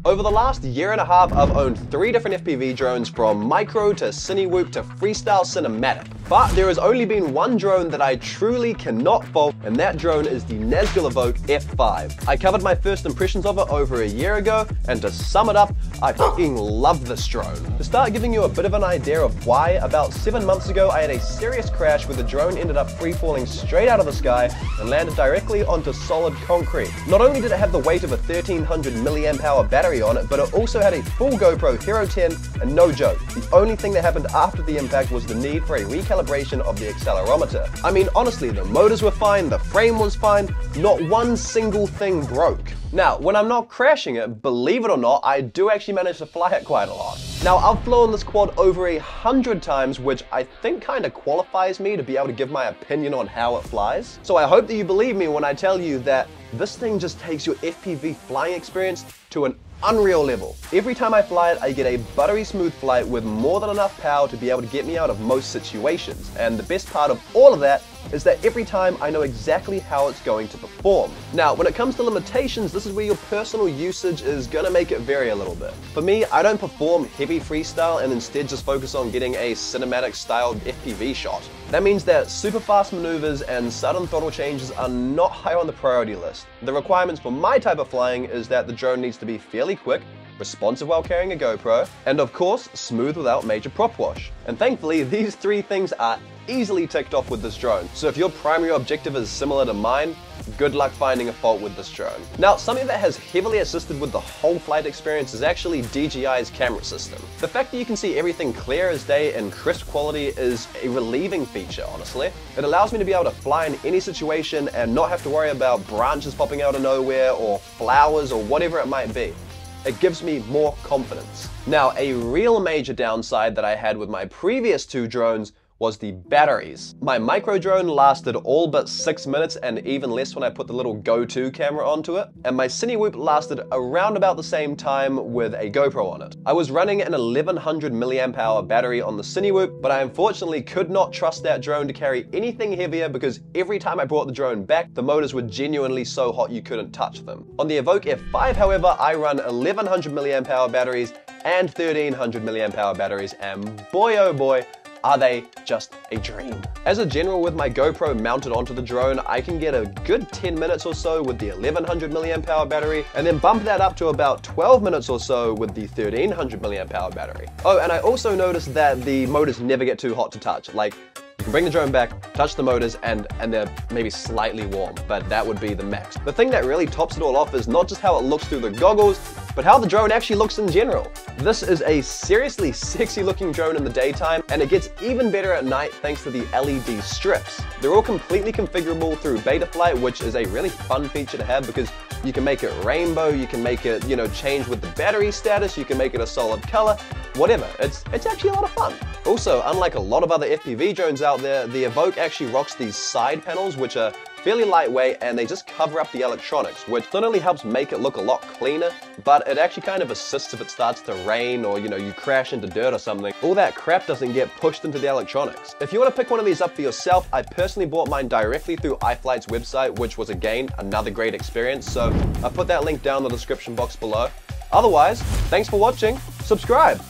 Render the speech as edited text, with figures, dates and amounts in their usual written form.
Over the last year and a half, I've owned 3 different FPV drones, from micro to Cinewhoop to freestyle cinematic. But there has only been one drone that I truly cannot fault, and that drone is the Nazgul Evoke F5. I covered my first impressions of it over a year ago, and to sum it up, I fucking love this drone. To start giving you a bit of an idea of why, about 7 months ago I had a serious crash where the drone ended up free falling straight out of the sky and landed directly onto solid concrete. Not only did it have the weight of a 1300 milliamp hour battery on it, but it also had a full GoPro Hero 10, and no joke, the only thing that happened after the impact was the need for a recalibration of the accelerometer. I mean, honestly, the motors were fine, the frame was fine, not one single thing broke. Now, when I'm not crashing it, believe it or not, I do actually manage to fly it quite a lot. Now, I've flown this quad over 100 times, which I think kind of qualifies me to be able to give my opinion on how it flies. So I hope that you believe me when I tell you that this thing just takes your FPV flying experience to an unreal level. Every time I fly it, I get a buttery smooth flight with more than enough power to be able to get me out of most situations. And the best part of all of that is that every time I know exactly how it's going to perform. Now, when it comes to limitations, this is where your personal usage is gonna make it vary a little bit. For me, I don't perform heavy freestyle and instead just focus on getting a cinematic styled FPV shot. That means that super fast maneuvers and sudden throttle changes are not high on the priority list. The requirements for my type of flying is that the drone needs to be fairly quick, responsive while carrying a GoPro, and of course, smooth without major prop wash. And thankfully, these 3 things are easily ticked off with this drone. So if your primary objective is similar to mine, good luck finding a fault with this drone. Now, something that has heavily assisted with the whole flight experience is actually DJI's camera system. The fact that you can see everything clear as day and crisp quality is a relieving feature, honestly. It allows me to be able to fly in any situation and not have to worry about branches popping out of nowhere or flowers or whatever it might be. It gives me more confidence. Now, a real major downside that I had with my previous 2 drones was the batteries. My micro drone lasted all but 6 minutes, and even less when I put the little go-to camera onto it. And my Cinewhoop lasted around about the same time with a GoPro on it. I was running an 1100 milliamp hour battery on the Cinewhoop, but I unfortunately could not trust that drone to carry anything heavier because every time I brought the drone back, the motors were genuinely so hot you couldn't touch them. On the Evoke F5, however, I run 1100 milliamp hour batteries and 1300 milliamp hour batteries, and boy oh boy, are they just a dream. As a general, with my GoPro mounted onto the drone, I can get a good 10 minutes or so with the 1100 milliamp hour battery, and then bump that up to about 12 minutes or so with the 1300 milliamp hour battery. Oh, and I also noticed that the motors never get too hot to touch. Like, you can bring the drone back, touch the motors, and they're maybe slightly warm, but that would be the max. The thing that really tops it all off is not just how it looks through the goggles, but how the drone actually looks in general. This is a seriously sexy looking drone in the daytime, and it gets even better at night thanks to the LED strips. They're all completely configurable through Betaflight, which is a really fun feature to have because you can make it rainbow, you can make it, change with the battery status, you can make it a solid color, whatever. It's actually a lot of fun. Also, unlike a lot of other FPV drones out there, the Evoke actually rocks these side panels, which are fairly lightweight, and they just cover up the electronics, which not only helps make it look a lot cleaner, but it actually kind of assists if it starts to rain or, you crash into dirt or something. All that crap doesn't get pushed into the electronics. If you want to pick one of these up for yourself, I personally bought mine directly through iFlight's website, which was again another great experience, so I'll put that link down in the description box below. Otherwise, thanks for watching, subscribe!